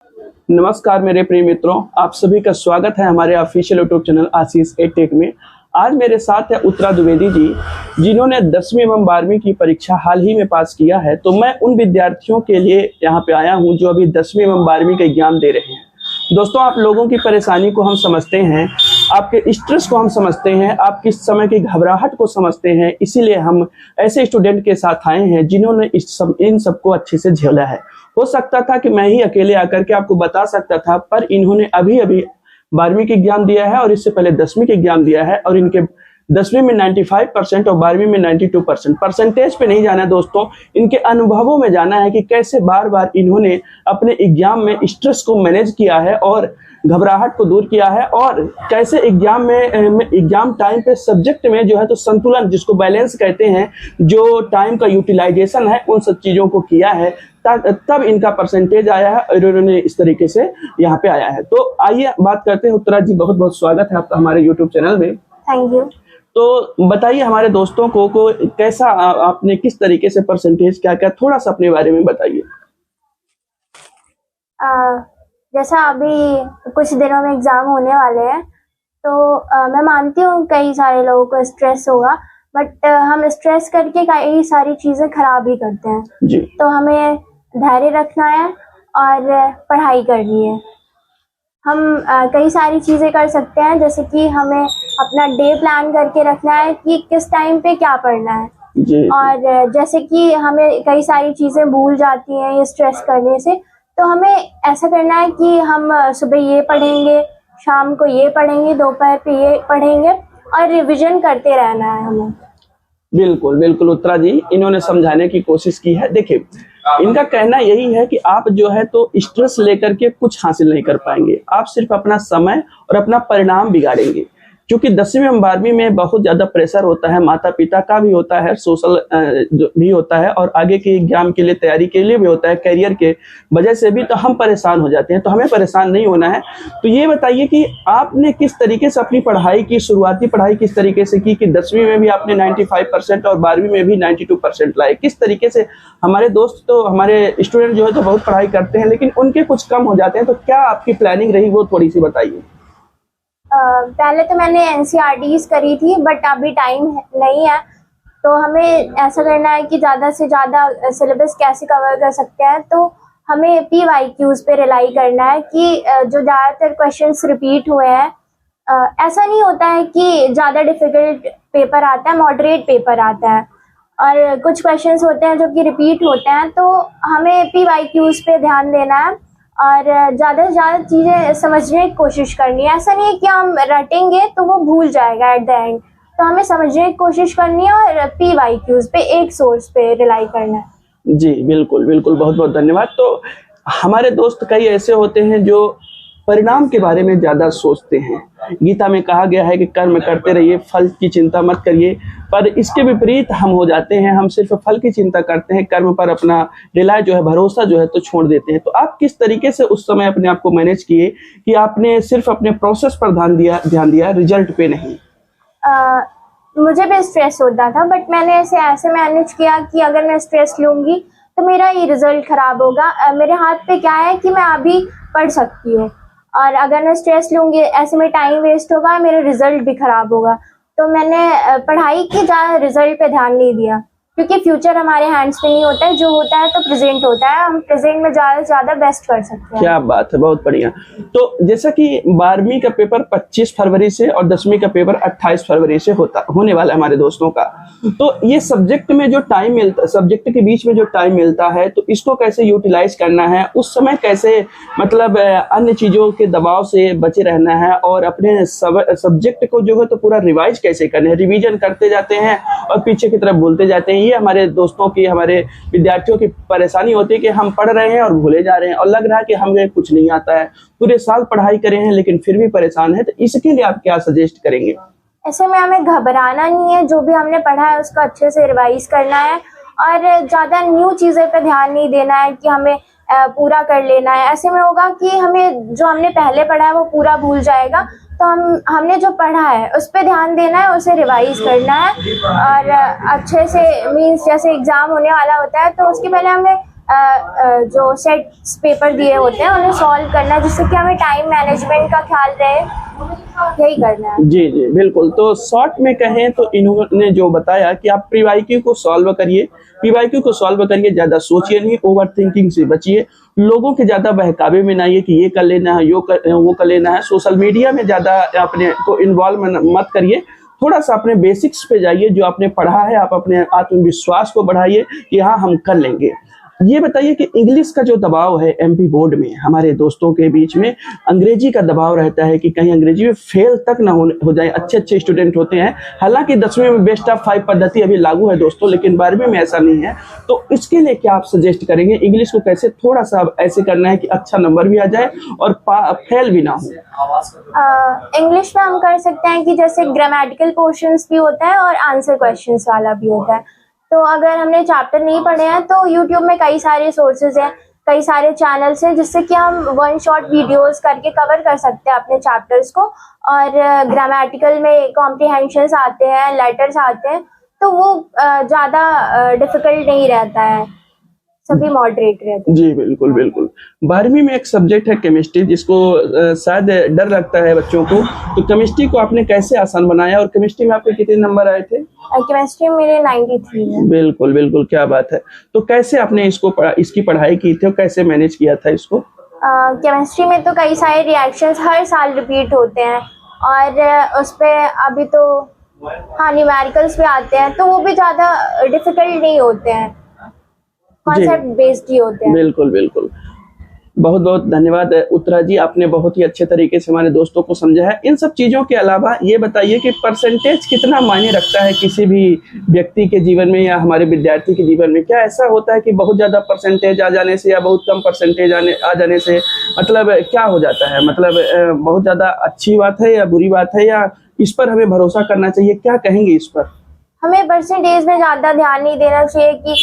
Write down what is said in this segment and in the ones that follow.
नमस्कार मेरे प्रिय मित्रों, आप सभी का स्वागत है हमारे ऑफिशियल यूट्यूब चैनल आशीष एटेक में। आज मेरे साथ है उत्तरा द्विवेदी जी, जिन्होंने 10वीं एवं 12वीं की परीक्षा हाल ही में पास किया है। तो मैं उन विद्यार्थियों के लिए यहाँ पे आया हूँ जो अभी 10वीं एवं 12वीं का एग्जाम दे रहे हैं। दोस्तों, आप लोगों की परेशानी को हम समझते हैं, आपके स्ट्रेस को हम समझते हैं, आपकी समय की घबराहट को समझते हैं। इसीलिए हम ऐसे स्टूडेंट के साथ आए हैं जिन्होंने इन सबको अच्छे से झेला है। हो सकता था कि मैं ही अकेले आकर के आपको बता सकता था, पर इन्होंने अभी 12वीं का एग्जाम दिया है और इससे पहले 10वीं का एग्जाम दिया है और इनके 10वीं में 95% और 12वीं में 92%। परसेंटेज पे नहीं जाना है दोस्तों, इनके अनुभवों में जाना है कि कैसे बार बार इन्होंने अपने एग्जाम में स्ट्रेस को मैनेज किया है और घबराहट को दूर किया है, और कैसे एग्जाम टाइम पे सब्जेक्ट में जो है तो संतुलन, जिसको बैलेंस कहते हैं, जो टाइम का यूटिलाइजेशन है, उन सब चीज़ों को किया है, तब इनका परसेंटेज आया है और इन्होंने इस तरीके से यहाँ पे आया है। तो आइए बात करते हैं। उत्तरा जी, बहुत बहुत स्वागत है आपका हमारे यूट्यूब चैनल में। Thank you. तो बताइए हमारे दोस्तों को कैसा आपने किस तरीके से परसेंटेज क्या क्या, थोड़ा सा अपने बारे में बताइए। जैसा अभी कुछ दिनों में एग्जाम होने वाले हैं, तो मैं मानती हूँ कई सारे लोगों को स्ट्रेस होगा, बट हम स्ट्रेस करके कई सारी चीज़ें खराब ही करते हैं जी। तो हमें धैर्य रखना है और पढ़ाई करनी है। हम कई सारी चीज़ें कर सकते हैं, जैसे कि हमें अपना डे प्लान करके रखना है कि किस टाइम पे क्या पढ़ना है जी। और जैसे कि हमें कई सारी चीज़ें भूल जाती हैं ये स्ट्रेस करने से, तो हमें ऐसा करना है कि हम सुबह ये पढ़ेंगे, शाम को ये पढ़ेंगे, दोपहर पे ये पढ़ेंगे और रिवीजन करते रहना है हमें। बिल्कुल बिल्कुल उत्तरा जी, इन्होंने समझाने की कोशिश की है। देखिए, इनका कहना यही है कि आप जो है तो स्ट्रेस लेकर के कुछ हासिल नहीं कर पाएंगे, आप सिर्फ अपना समय और अपना परिणाम बिगाड़ेंगे। क्योंकि 10वीं और 12वीं में बहुत ज़्यादा प्रेशर होता है, माता पिता का भी होता है, सोशल भी होता है, और आगे के एग्जाम के लिए तैयारी के लिए भी होता है, करियर के वजह से भी तो हम परेशान हो जाते हैं। तो हमें परेशान नहीं होना है। तो ये बताइए कि आपने किस तरीके से अपनी पढ़ाई की, शुरुआती पढ़ाई किस तरीके से की कि 10वीं में भी आपने 95% और 12वीं में भी 92% लाए? किस तरीके से? हमारे दोस्त तो, हमारे स्टूडेंट जो है तो बहुत पढ़ाई करते हैं, लेकिन उनके कुछ कम हो जाते हैं। तो क्या आपकी प्लानिंग रही, वो थोड़ी सी बताइए। पहले तो मैंने NCERTs करी थी, बट अभी टाइम नहीं है, तो हमें ऐसा करना है कि ज़्यादा से ज़्यादा सिलेबस कैसे कवर कर सकते हैं। तो हमें PYQs पे रिलाई करना है कि जो ज़्यादातर क्वेश्चंस रिपीट हुए हैं, ऐसा नहीं होता है कि ज़्यादा डिफ़िकल्ट पेपर आता है, मॉडरेट पेपर आता है, और कुछ क्वेश्चंस होते हैं जो कि रिपीट होते हैं। तो हमें PYQs पे ध्यान देना है और ज़्यादा से ज़्यादा चीज़ें समझने की कोशिश करनी है। ऐसा नहीं है कि हम रटेंगे तो वो भूल जाएगा एट द एंड, तो हमें समझने की कोशिश करनी है और PYQs पे एक सोर्स पे रिलाई करना है। जी बिल्कुल बिल्कुल, बहुत बहुत धन्यवाद। तो हमारे दोस्त कई ऐसे होते हैं जो परिणाम के बारे में ज़्यादा सोचते हैं। गीता में कहा गया है कि कर्म करते रहिए, फल की चिंता मत करिए, पर इसके विपरीत हम हो जाते हैं। हम सिर्फ फल की चिंता करते हैं, कर्म पर अपना रिलाय जो है, भरोसा जो है तो छोड़ देते हैं। तो आप किस तरीके से उस समय अपने आप को मैनेज किए कि आपने सिर्फ अपने प्रोसेस पर ध्यान दिया, रिजल्ट पे नहीं? मुझे भी स्ट्रेस होता था, बट मैंने ऐसे मैनेज किया कि अगर मैं स्ट्रेस लूँगी तो मेरा ही रिजल्ट ख़राब होगा। मेरे हाथ पे क्या है कि मैं अभी पढ़ सकती हूँ, और अगर मैं स्ट्रेस लूँगी ऐसे में टाइम वेस्ट होगा, मेरा रिजल्ट भी ख़राब होगा। तो मैंने पढ़ाई की ज़्यादा रिजल्ट पे ध्यान नहीं दिया, क्योंकि फ्यूचर हमारे हैंड्स पे नहीं होता है, जो होता है तो प्रेजेंट होता है। हम प्रेजेंट में ज़्यादा से ज़्यादा बेस्ट कर सकते हैं। क्या बात है, बहुत बढ़िया। तो जैसा कि 12वीं का पेपर 25 फरवरी से और 10वीं का पेपर 28 फरवरी से होने वाला है हमारे दोस्तों का, तो ये सब्जेक्ट में जो टाइम मिलता, सब्जेक्ट के बीच में जो टाइम मिलता है, तो इसको कैसे यूटिलाइज करना है, उस समय कैसे मतलब अन्य चीज़ों के दबाव से बचे रहना है, और अपने सब्जेक्ट को जो है तो पूरा रिवाइज कैसे करना है। रिवीजन करते जाते हैं और पीछे की तरफ भूलते जाते हैं। ये हमारे दोस्तों की, हमारे विद्यार्थियों की परेशानी होती है कि हम पढ़ रहे हैं और भूले जा रहे हैं, और लग रहा है कि हमें कुछ नहीं आता है, पूरे साल पढ़ाई करे हैं लेकिन फिर भी परेशान है। तो इसके लिए आप क्या सजेस्ट करेंगे? ऐसे में हमें घबराना नहीं है, जो भी हमने पढ़ा है उसको अच्छे से रिवाइज करना है, और ज़्यादा न्यू चीज़ें पे ध्यान नहीं देना है कि हमें पूरा कर लेना है। ऐसे में होगा कि हमें जो हमने पहले पढ़ा है वो पूरा भूल जाएगा। तो हमने जो पढ़ा है उस पर ध्यान देना है, उसे रिवाइज करना है, और अच्छे से मीन्स जैसे एग्ज़ाम होने वाला होता है तो उसके पहले हमें जो सेट्स पेपर दिए होते हैं उन्हें सॉल्व करना है, जिससे कि हमें टाइम मैनेजमेंट का ख्याल रहे, यही करना है। जी जी बिल्कुल। तो शॉर्ट में कहें तो इन्होंने जो बताया कि आप प्रीवाईक्यू को सॉल्व करिए, पीवाईक्यू को सॉल्व करिए, ज्यादा सोचिए नहीं, ओवर थिंकिंग से बचिए, लोगों के ज्यादा बहकावे में ना आइए कि ये कर लेना है, वो कर लेना है, सोशल मीडिया में ज्यादा अपने को इन्वॉल्व मत करिए, थोड़ा सा अपने बेसिक्स पे जाइए, जो आपने पढ़ा है आप अपने आत्मविश्वास को बढ़ाइए कि हाँ हम कर लेंगे। ये बताइए कि इंग्लिश का जो दबाव है एमपी बोर्ड में, हमारे दोस्तों के बीच में अंग्रेजी का दबाव रहता है कि कहीं अंग्रेजी में फेल तक ना हो जाए, अच्छे अच्छे स्टूडेंट होते हैं, हालांकि 10वीं में बेस्ट ऑफ 5 पद्धति अभी लागू है दोस्तों, लेकिन 12वीं में ऐसा नहीं है। तो इसके लिए क्या आप सजेस्ट करेंगे, इंग्लिश को कैसे थोड़ा सा ऐसे करना है कि अच्छा नंबर भी आ जाए और फेल भी ना हो? इंग्लिश में हम कर सकते हैं कि जैसे ग्रामेटिकल पोर्शंस भी होता है और आंसर क्वेश्चंस वाला भी होता है। तो अगर हमने चैप्टर नहीं पढ़े हैं तो यूट्यूब में कई सारे सोर्सेज हैं, कई सारे चैनल्स हैं, जिससे कि हम 1 शॉट वीडियोस करके कवर कर सकते हैं अपने चैप्टर्स को। और ग्रामेटिकल में कॉम्प्रिहेंशंस आते हैं, लेटर्स आते हैं, तो वो ज़्यादा डिफिकल्ट नहीं रहता है, सभी मॉडरेट रहते हैं। जी बिल्कुल बिल्कुल। 12वीं में एक सब्जेक्ट है केमिस्ट्री, जिसको शायद डर लगता है बच्चों को, तो केमिस्ट्री को आपने कैसे आसान बनाया और केमिस्ट्री में आपके कितने नंबर आए थे? केमिस्ट्री में मेरे 93 है। बिल्कुल बिल्कुल, क्या बात है। तो कैसे आपने इसकी पढ़ाई की थी और कैसे मैनेज किया था इसको? केमिस्ट्री में तो कई सारे रिएक्शंस हर साल रिपीट होते हैं, और उस पे अभी तो हाँ न्यूमेरिकल्स भी आते हैं, तो वो भी ज़्यादा डिफिकल्ट नहीं होते हैं, कॉन्सेप्ट बेस्ड ही होते हैं। बिल्कुल बिल्कुल। बहुत बहुत धन्यवाद उत्तरा जी, आपने बहुत ही अच्छे तरीके से हमारे दोस्तों को समझा है। इन सब चीज़ों के अलावा ये बताइए कि परसेंटेज कितना मायने रखता है किसी भी व्यक्ति के जीवन में या हमारे विद्यार्थी के जीवन में? क्या ऐसा होता है कि बहुत ज़्यादा परसेंटेज आ जाने से या बहुत कम परसेंटेज आ जाने से मतलब क्या हो जाता है? मतलब बहुत ज़्यादा अच्छी बात है या बुरी बात है, या इस पर हमें भरोसा करना चाहिए? क्या कहेंगे इस पर? हमें परसेंटेज में ज़्यादा ध्यान नहीं देना चाहिए कि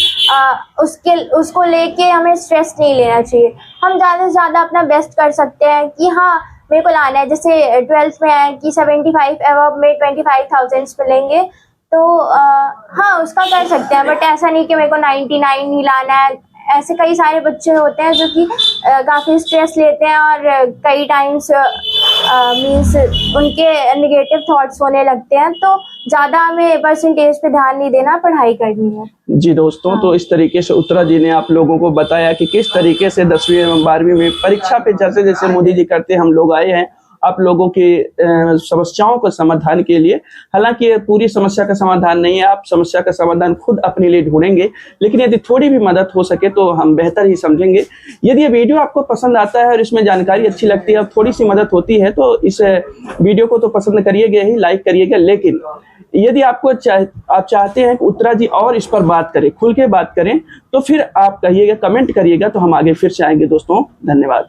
उसको लेके हमें स्ट्रेस नहीं लेना चाहिए। हम ज़्यादा से ज़्यादा अपना बेस्ट कर सकते हैं कि हाँ मेरे को लाना है, जैसे 12th में है कि 75 एवब में 25,000 मिलेंगे, तो हाँ उसका कर सकते हैं, बट ऐसा नहीं कि मेरे को 99 ही लाना है। ऐसे कई सारे बच्चे होते हैं जो कि काफ़ी स्ट्रेस लेते हैं और कई टाइम्स मीन्स उनके नेगेटिव थॉट्स होने लगते हैं, तो ज़्यादा हमें परसेंटेज पे ध्यान नहीं देना, पढ़ाई करनी है। जी दोस्तों, तो इस तरीके से उत्तरा जी ने आप लोगों को बताया कि किस तरीके से 10वीं एवं 12वीं में परीक्षा पे जैसे जैसे मोदी जी करते हम लोग आए हैं आप लोगों की समस्याओं के समाधान के लिए। हालांकि ये पूरी समस्या का समाधान नहीं है, आप समस्या का समाधान खुद अपने लिए ढूंढेंगे, लेकिन यदि थोड़ी भी मदद हो सके तो हम बेहतर ही समझेंगे। यदि ये वीडियो आपको पसंद आता है और इसमें जानकारी अच्छी लगती है और थोड़ी सी मदद होती है तो इस वीडियो को तो पसंद करिएगा ही, लाइक करिएगा। लेकिन यदि आप चाहते हैं कि उत्तरा जी और इस पर बात करें, खुल के बात करें, तो फिर आप कहिएगा, कमेंट करिएगा, तो हम आगे फिर से आएंगे दोस्तों। धन्यवाद।